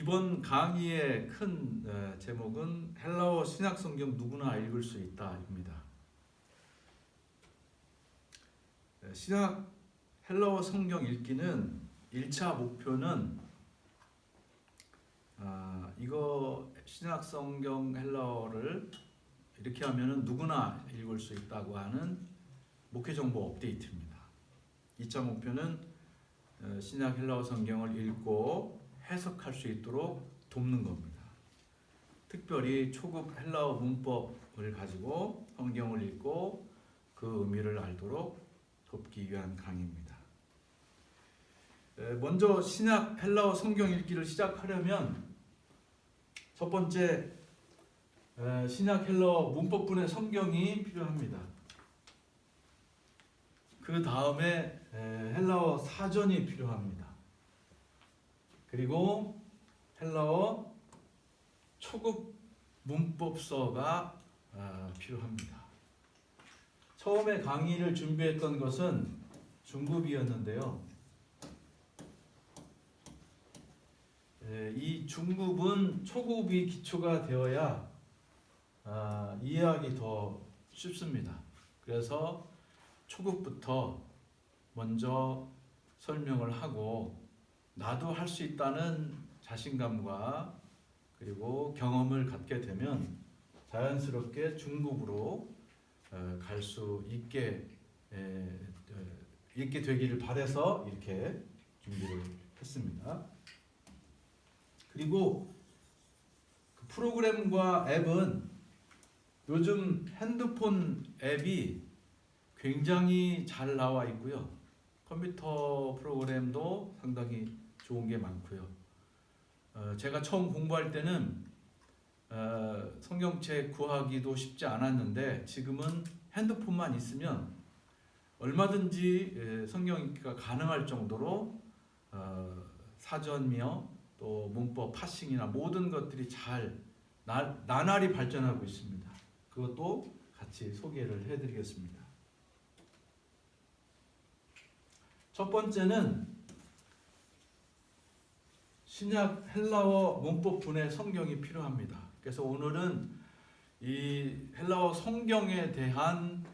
이번 강의의 큰 제목은 헬라어 신약 성경 누구나 읽을 수 있다입니다. 신약 헬라어 성경 읽기는 1차 목표는 이거 신약 성경 헬라어를 이렇게 하면은 누구나 읽을 수 있다고 하는 목회 정보 업데이트입니다. 2차 목표는 신약 헬라어 성경을 읽고 해석할 수 있도록 돕는 겁니다. 특별히 초급 헬라어 문법을 가지고 성경을 읽고 그 의미를 알도록 돕기 위한 강의입니다. 먼저 신약 헬라어 성경 읽기를 시작하려면 첫 번째 신약 헬라어 문법분의 성경이 필요합니다. 그 다음에 헬라어 사전이 필요합니다. 그리고 헬라어 초급 문법서가 필요합니다. 처음에 강의를 준비했던 것은 중급이었는데요. 이 중급은 초급이 기초가 되어야 이해하기 더 쉽습니다. 그래서 초급부터 먼저 설명을 하고 나도 할 수 있다는 자신감과 그리고 경험을 갖게 되면 자연스럽게 중급으로 갈 수 있게 되기를 바라서 이렇게 준비를 했습니다. 그리고 그 프로그램과 앱은 요즘 핸드폰 앱이 굉장히 잘 나와 있고요. 컴퓨터 프로그램도 상당히 좋은 게 많고요. 제가 처음 공부할 때는 성경책 구하기도 쉽지 않았는데 지금은 핸드폰만 있으면 얼마든지 성경 읽기가 가능할 정도로 사전이며 또 문법 파싱이나 모든 것들이 잘 나날이 발전하고 있습니다. 그것도 같이 소개를 해드리겠습니다. 첫 번째는 신약 헬라어 문법분의 성경이 필요합니다. 그래서 오늘은 이 헬라어 성경에 대한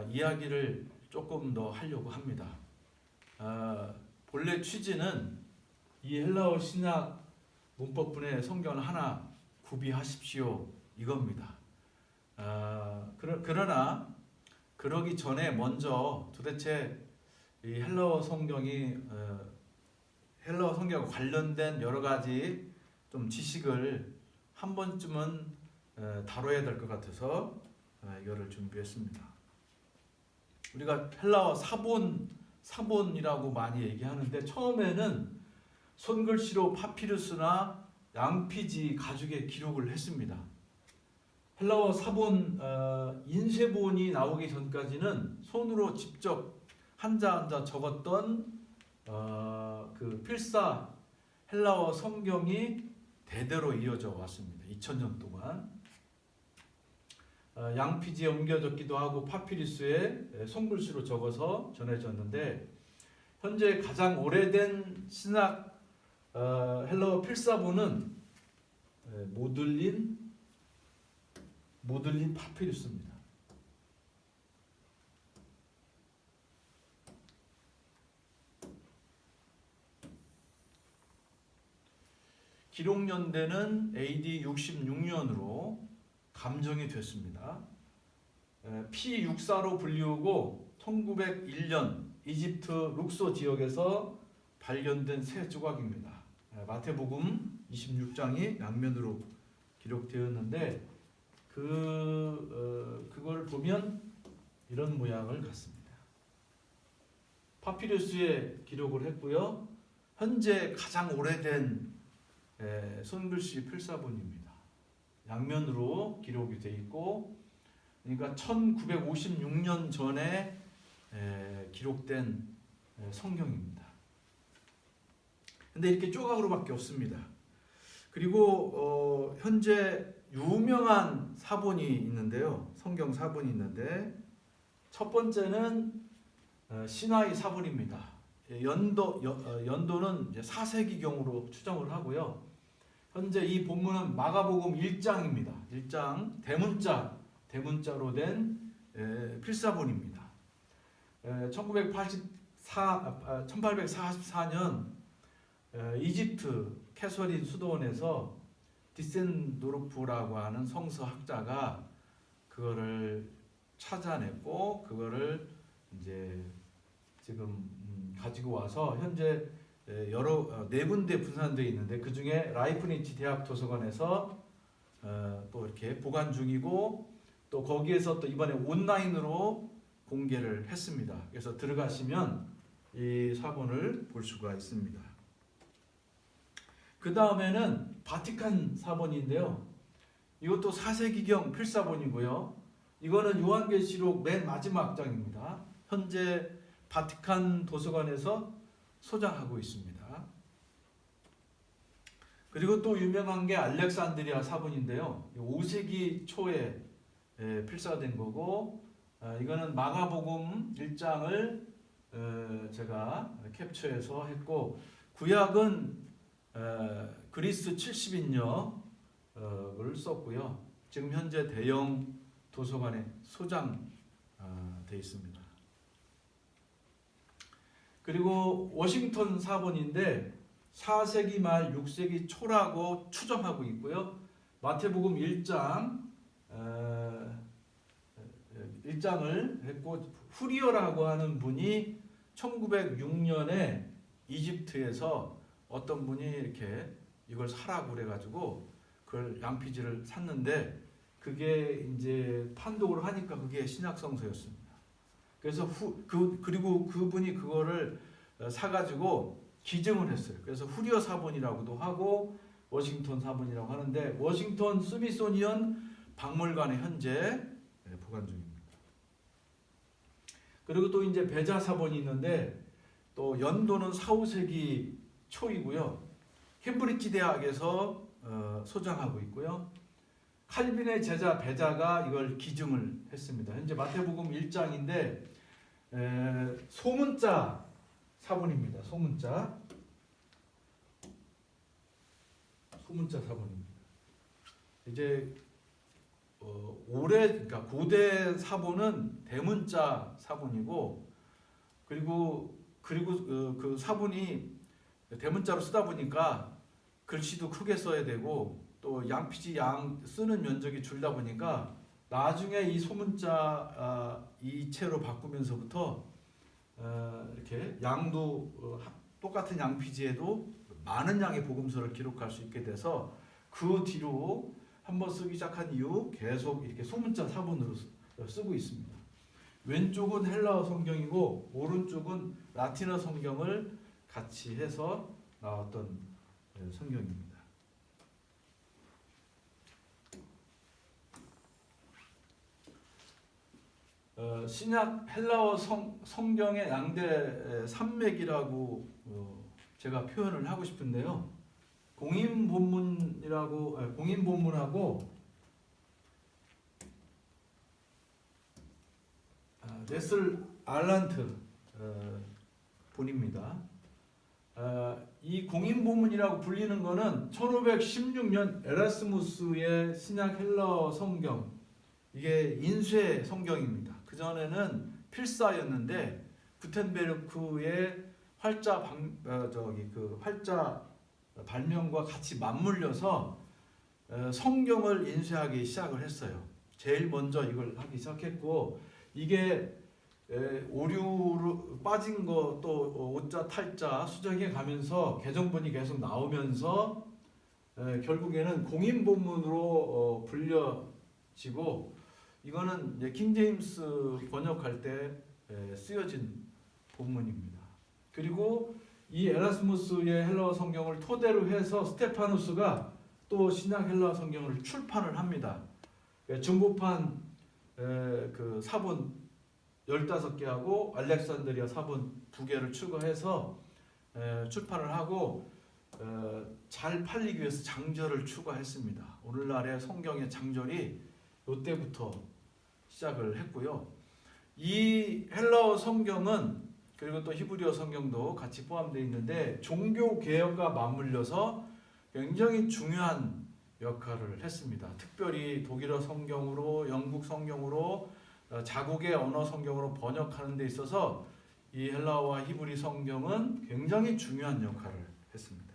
이야기를 조금 더 하려고 합니다. 본래 취지는 이 헬라어 신약 문법분의 성경을 하나 구비하십시오 이겁니다. 그러나 그러기 전에 먼저 도대체 이 헬라어 성경이 헬라어 성경과 관련된 여러 가지 좀 지식을 한 번쯤은 다뤄야 될 것 같아서 이거를 준비했습니다. 우리가 헬라어 사본이라고 많이 얘기하는데 처음에는 손글씨로 파피루스나 양피지 가죽에 기록을 했습니다. 헬라어 사본 인쇄본이 나오기 전까지는 손으로 직접 한자 한자 적었던 그 필사 헬라어 성경이 대대로 이어져 왔습니다. 2000년 동안 양피지에 옮겨 적기도 하고 파피루스에 손글씨로 적어서 전해졌는데 현재 가장 오래된 신약 헬라어 필사본은 모들린 파피루스입니다. 기록 연대는 AD 66년으로 감정이 됐습니다. P64로 불리우고 1901년 이집트 룩소 지역에서 발견된 새 조각입니다. 마태복음 26장이 양면으로 기록되었는데 그걸 보면 이런 모양을 갖습니다. 파피루스에 기록을 했고요. 현재 가장 오래된 손글씨 필사본입니다. 양면으로 기록이 되어 있고, 그러니까 1956년 전에 기록된 성경입니다. 근데 이렇게 조각으로밖에 없습니다. 그리고 현재 유명한 사본이 있는데요. 성경 사본이 있는데 첫 번째는 시나이 사본입니다. 연도는 이제 4세기경으로 추정을 하고요. 현재 이 본문은 마가복음 1장입니다. 1장 대문자로 된 필사본입니다. 1844년 이집트 캐서린 수도원에서 디센도르프라고 하는 성서학자가 그거를 찾아냈고 그거를 이제 지금 가지고 와서 현재 여러 네 군데 분산되어 있는데 그 중에 라이프니츠 대학 도서관에서 또 이렇게 보관 중이고 또 거기에서 또 이번에 온라인으로 공개를 했습니다. 그래서 들어가시면 이 사본을 볼 수가 있습니다. 그 다음에는 바티칸 사본인데요. 이것도 4세기경 필사본이고요. 이거는 요한계시록 맨 마지막 장입니다. 현재 바티칸 도서관에서 소장하고 있습니다. 그리고 또 유명한 게 알렉산드리아 사본인데요. 5세기 초에 필사된 거고 이거는 마가복음 1장을 제가 캡처해서 했고 구약은 그리스 70인역을 썼고요. 지금 현재 대형 도서관에 소장되어 있습니다. 그리고 워싱턴 사본인데 4세기 말 6세기 초라고 추정하고 있고요. 마태복음 1장을 했고 후리어라고 하는 분이 1906년에 이집트에서 어떤 분이 이렇게 이걸 사라고 그래가지고 그걸 양피지를 샀는데 그게 이제 판독을 하니까 그게 신약성서였습니다. 그래서 그리고 그분이 그거를 사가지고 기증을 했어요. 그래서 후리어 사본이라고도 하고 워싱턴 사본이라고 하는데 워싱턴 스미소니언 박물관에 현재 보관 중입니다. 그리고 또 이제 베자 사본이 있는데 또 연도는 4, 5세기 초이고요. 캠브리지 대학에서 소장하고 있고요. 칼빈의 제자 베자가 이걸 기증을 했습니다. 현재 마태복음 1장인데 소문자 사본입니다. 소문자 사본입니다. 이제 그러니까 고대 사본은 대문자 사본이고 그리고 그 사본이 대문자로 쓰다 보니까 글씨도 크게 써야 되고 또 양피지 쓰는 면적이 줄다 보니까 나중에 이 소문자 이체로 바꾸면서부터 이렇게 양도 똑같은 양피지에도 많은 양의 복음서를 기록할 수 있게 돼서 그 뒤로 한번 쓰기 시작한 이후 계속 이렇게 소문자 사본으로 쓰고 있습니다. 왼쪽은 헬라어 성경이고 오른쪽은 라틴어 성경을 같이 해서 나왔던 성경입니다. 신약 헬라어 성경의 양대 산맥이라고 제가 표현을 하고 싶은데요. 공인 본문하고 네슬 알란트 본입니다. 이 공인 본문이라고 불리는 것은 1516년 에라스무스의 신약 헬라어 성경 이게 인쇄 성경입니다. 그 전에는 필사였는데 구텐베르크의 활자 발명과 같이 맞물려서 성경을 인쇄하기 시작을 했어요. 제일 먼저 이걸 하기 시작했고 이게 오류로 빠진 거 또 오자 탈자 수정해 가면서 개정본이 계속 나오면서 결국에는 공인 본문으로 불려지고 이거는 이제 킹제임스 번역할 때 쓰여진 본문입니다. 그리고 이 에라스무스의 헬라어 성경을 토대로 해서 스테파누스가 또 신약 헬라어 성경을 출판을 합니다. 중고판 그 사본 15개하고 알렉산드리아 사본 2개를 추가해서 출판을 하고 잘 팔리기 위해서 장절을 추가했습니다. 오늘날의 성경의 장절이 이때부터 시작을 했고요. 이 헬라어 성경은 그리고 또 히브리어 성경도 같이 포함되어 있는데 종교 개혁과 맞물려서 굉장히 중요한 역할을 했습니다. 특별히 독일어 성경으로, 영국 성경으로, 자국의 언어 성경으로 번역하는 데 있어서 이 헬라어와 히브리 성경은 굉장히 중요한 역할을 했습니다.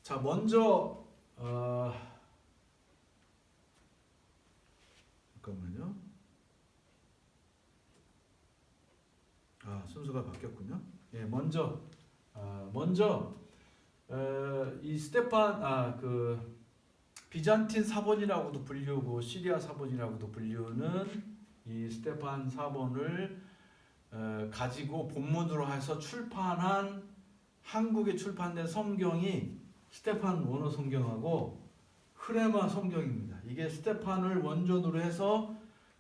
자, 먼저 잠깐만요. 순서가 바뀌었군요. 예, 먼저 이 스테판 그 비잔틴 사본이라고도 불리우고 시리아 사본이라고도 불리우는 이 스테판 사본을 가지고 본문으로 해서 출판한 한국에 출판된 성경이 스테판 원어 성경하고 흐레마 성경입니다. 이게 스테판을 원전으로 해서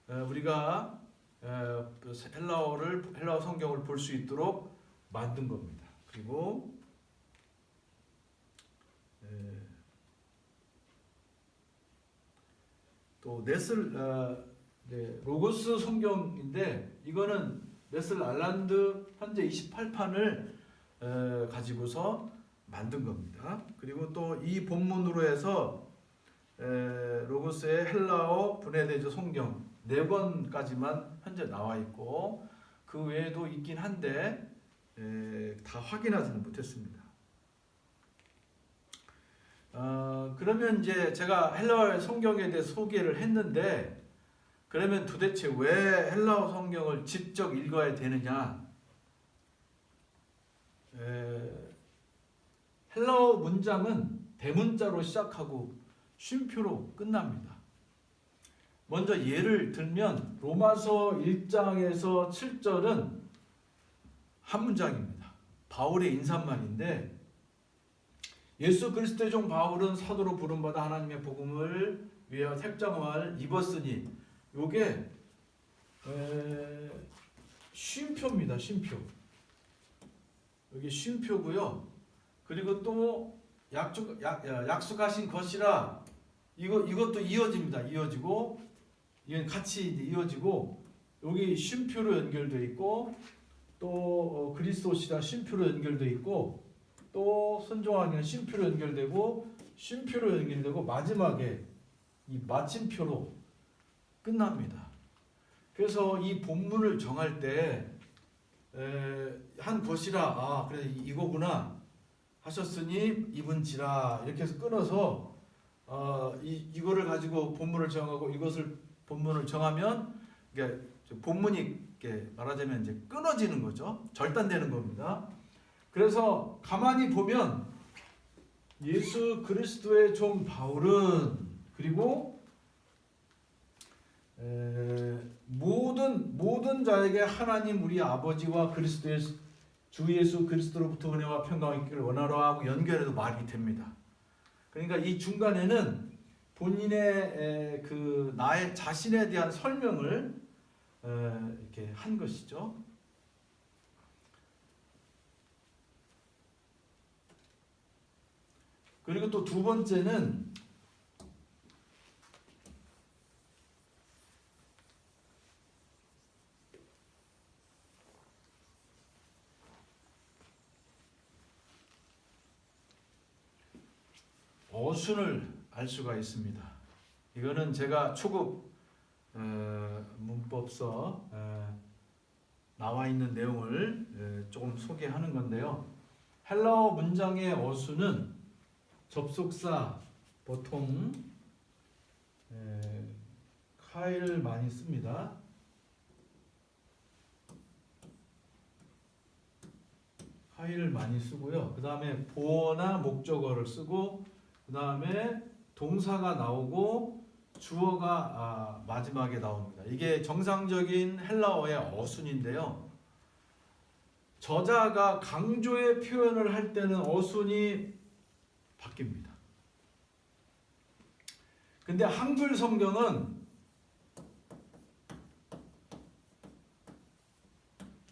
우리가 헬라어 성경을 볼 수 있도록 만든 겁니다. 그리고 또 로고스 성경인데 이거는 네슬 알란드 현재 28판을 가지고서 만든 겁니다. 그리고 또 이 본문으로 해서 로고스의 헬라어 분해대조 성경 4권까지만 현재 나와 있고 그 외에도 있긴 한데 다 확인하지는 못했습니다. 그러면 이제 제가 헬라어 성경에 대해 소개를 했는데 그러면 도대체 왜 헬라어 성경을 직접 읽어야 되느냐? 헬라어 문장은 대문자로 시작하고 쉼표로 끝납니다. 먼저 예를 들면 로마서 1장에서 7절은 한 문장입니다. 바울의 인사말인데 예수 그리스도의 종 바울은 사도로 부름받아 하나님의 복음을 위하여 택정함을 입었으니 요게 쉼표입니다. 쉼표. 여기 쉼표고요. 그리고 또 약속하신 것이라 이것도 이어집니다. 이어지고 이건 같이 이어지고 여기 쉼표로 연결되어 있고 또 그리스도시라 쉼표로 연결되어 있고 또 순종하기는 쉼표로 연결되고 쉼표로 연결되고 마지막에 이 마침표로 끝납니다. 그래서 이 본문을 정할 때 한 것이라 그래 이거구나 하셨으니 입은지라 이렇게 해서 끊어서 이거를 가지고 본문을 정하고 이것을 본문을 정하면 이게 본문이 이렇게 말하자면 이제 끊어지는 거죠. 절단되는 겁니다. 그래서 가만히 보면 예수 그리스도의 종 바울은 그리고 모든 자에게 하나님 우리 아버지와 그리스도의 주 예수 그리스도로부터 은혜와 평강이 있기를 원하노 하고 연결해도 말이 됩니다. 그러니까 이 중간에는 본인의 나의 자신에 대한 설명을 이렇게 한 것이죠. 그리고 또 두 번째는 어순을 알 수가 있습니다. 이거는 제가 초급 문법서 나와 있는 내용을 조금 소개하는 건데요. 헬라어 문장의 어순은 접속사 보통 카이를 많이 씁니다. 카이를 많이 쓰고요. 그 다음에 보어나 목적어를 쓰고 그 다음에 동사가 나오고 주어가 마지막에 나옵니다. 이게 정상적인 헬라어의 어순인데요. 저자가 강조의 표현을 할 때는 어순이 바뀝니다. 근데 한글 성경은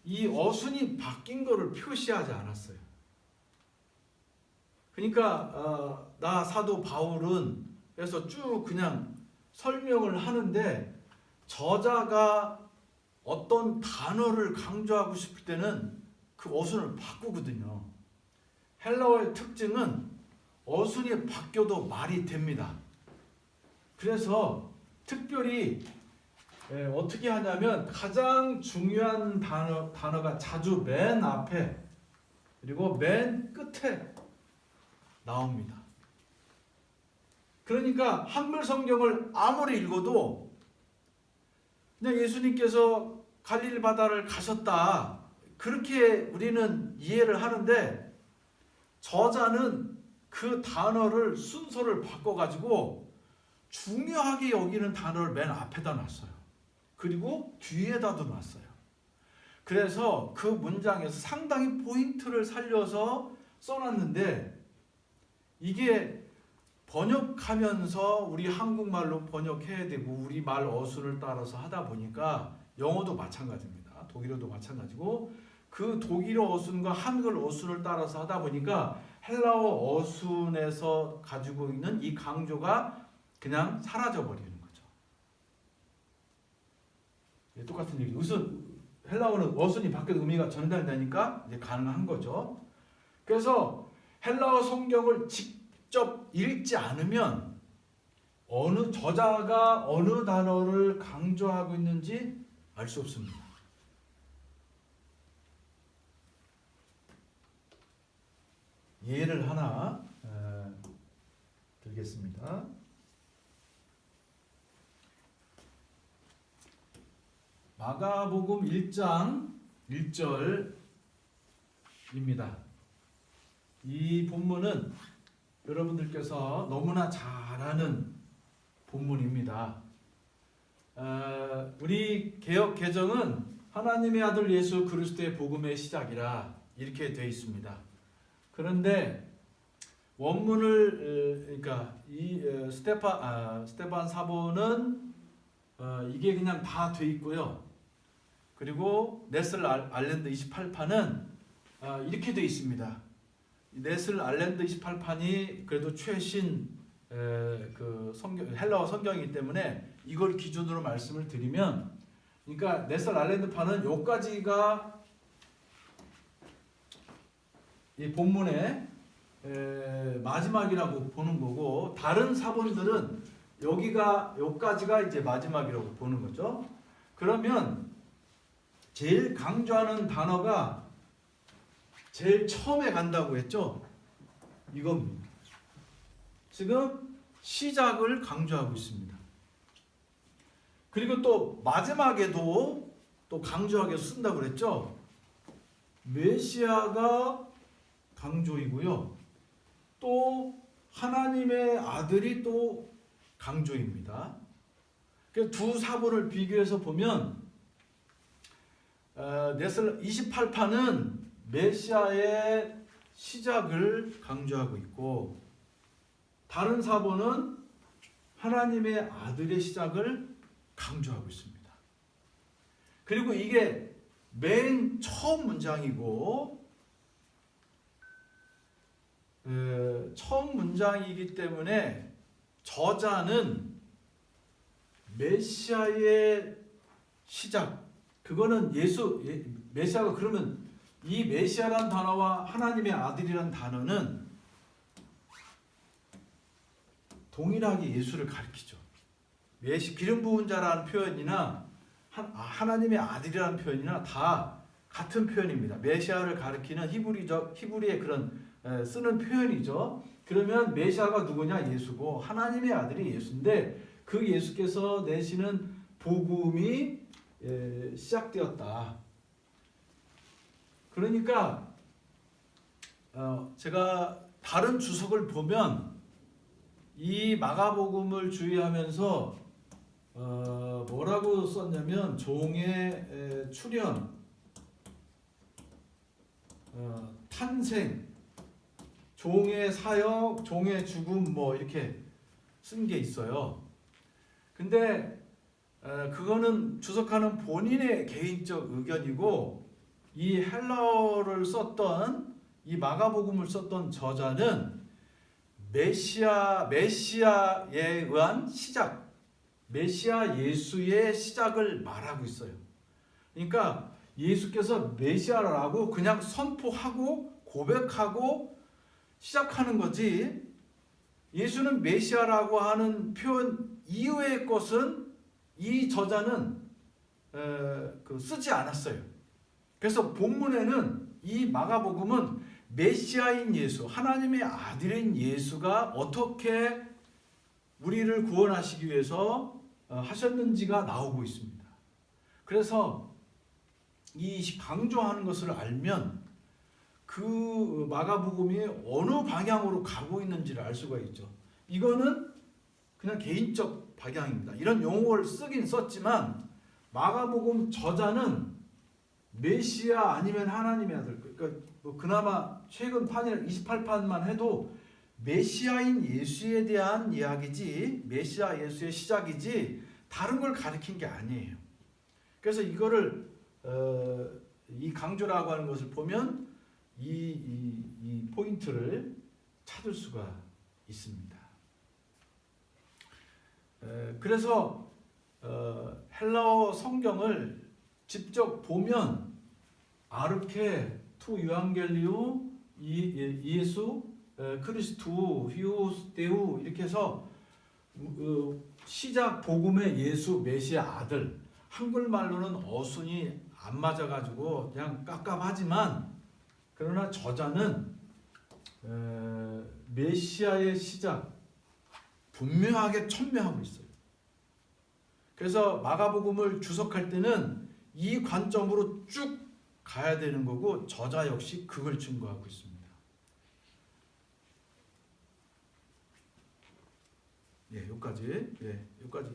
이 어순이 바뀐 거를 표시하지 않았어요. 그러니까 나 사도 바울은 그래서 쭉 그냥 설명을 하는데 저자가 어떤 단어를 강조하고 싶을 때는 그 어순을 바꾸거든요. 헬라어의 특징은 어순이 바뀌어도 말이 됩니다. 그래서 특별히 어떻게 하냐면 가장 중요한 단어가 자주 맨 앞에 그리고 맨 끝에 나옵니다. 그러니까 한글 성경을 아무리 읽어도 그냥 예수님께서 갈릴리 바다를 가셨다 그렇게 우리는 이해를 하는데 저자는 그 단어를 순서를 바꿔가지고 중요하게 여기는 단어를 맨 앞에다 놨어요. 그리고 뒤에다도 놨어요. 그래서 그 문장에서 상당히 포인트를 살려서 써놨는데 이게 번역하면서 우리 한국말로 번역해야 되고 우리 말 어순을 따라서 하다 보니까 영어도 마찬가지입니다. 독일어도 마찬가지고 그 독일어 어순과 한글 어순을 따라서 하다 보니까 헬라어 어순에서 가지고 있는 이 강조가 그냥 사라져 버리는 거죠. 똑같은 얘기. 헬라어는 어순이 바뀌어도 의미가 전달되니까 이제 가능한 거죠. 그래서 헬라어 성경을 직접 읽지 않으면 어느 저자가 어느 단어를 강조하고 있는지 알 수 없습니다. 예를 하나 들겠습니다. 마가복음 1장 1절입니다. 이 본문은 여러분들께서 너무나 잘 아는 본문입니다. 우리 개역 개정은 하나님의 아들 예수 그리스도의 복음의 시작이라 이렇게 되어 있습니다. 그런데 원문을 그러니까 이 스테반 사본은 이게 그냥 다 돼 있고요. 그리고 네슬 알랜드 28판은 이렇게 돼 있습니다. 네슬 알랜드 28판이 그래도 최신 그 헬라어 성경이기 때문에 이걸 기준으로 말씀을 드리면, 그러니까 네슬 알랜드판은 여기까지가 이 본문의 마지막이라고 보는 거고, 다른 사본들은 여기까지가 이제 마지막이라고 보는 거죠. 그러면 제일 강조하는 단어가 제일 처음에 간다고 했죠. 이겁니다. 지금 시작을 강조하고 있습니다. 그리고 또 마지막에도 또 강조하게 쓴다고 그랬죠. 메시아가 강조이고요. 또 하나님의 아들이 또 강조입니다. 그래서 두 사본을 비교해서 보면 네슬 28판은 메시아의 시작을 강조하고 있고, 다른 사본은 하나님의 아들의 시작을 강조하고 있습니다. 그리고 이게 맨 처음 문장이고 처음 문장이기 때문에 저자는 메시아의 시작, 그거는 메시아가, 그러면 이 메시아란 단어와 하나님의 아들이란 단어는 동일하게 예수를 가리키죠. 기름 부은 자라는 표현이나 하나님의 아들이라는 표현이나 다 같은 표현입니다. 메시아를 가리키는 히브리의 그런 쓰는 표현이죠. 그러면 메시아가 누구냐? 예수고 하나님의 아들이 예수인데, 그 예수께서 내시는 복음이 시작되었다. 그러니까 제가 다른 주석을 보면 이 마가복음을 주의하면서 뭐라고 썼냐면 종의 출현, 탄생, 종의 사역, 종의 죽음 뭐 이렇게 쓴 게 있어요. 근데 그거는 주석하는 본인의 개인적 의견이고 이 헬러를 썼던 이 마가복음을 썼던 저자는 메시아에 의한 시작, 메시아 예수의 시작을 말하고 있어요. 그러니까 예수께서 메시아라고 그냥 선포하고 고백하고 시작하는 거지, 예수는 메시아라고 하는 표현 이외의 것은 이 저자는 쓰지 않았어요. 그래서 본문에는 이 마가복음은 메시아인 예수, 하나님의 아들인 예수가 어떻게 우리를 구원하시기 위해서 하셨는지가 나오고 있습니다. 그래서 이 강조하는 것을 알면 그 마가복음이 어느 방향으로 가고 있는지를 알 수가 있죠. 이거는 그냥 개인적 방향입니다. 이런 용어를 쓰긴 썼지만 마가복음 저자는 메시아 아니면 하나님의 아들, 그러니까 그나마 최근 판이나 28판만 해도 메시아인 예수에 대한 이야기지, 메시아 예수의 시작이지 다른 걸 가리킨 게 아니에요. 그래서 이거를 이 강조라고 하는 것을 보면 이 포인트를 찾을 수가 있습니다. 그래서 헬라어 성경을 직접 보면 아르케 투 유앙겔리오 예수 크리스투 히오스테우 이렇게 해서 시작 복음의 예수 메시아 아들, 한글말로는 어순이 안 맞아가지고 그냥 깝깝하지만, 그러나 저자는 메시아의 시작 분명하게 첨매하고 있어요. 그래서 마가복음을 주석할 때는 이 관점으로 쭉 가야 되는 거고, 저자 역시 그걸 증거하고 있습니다. 예, 여기까지. 예, 여기까지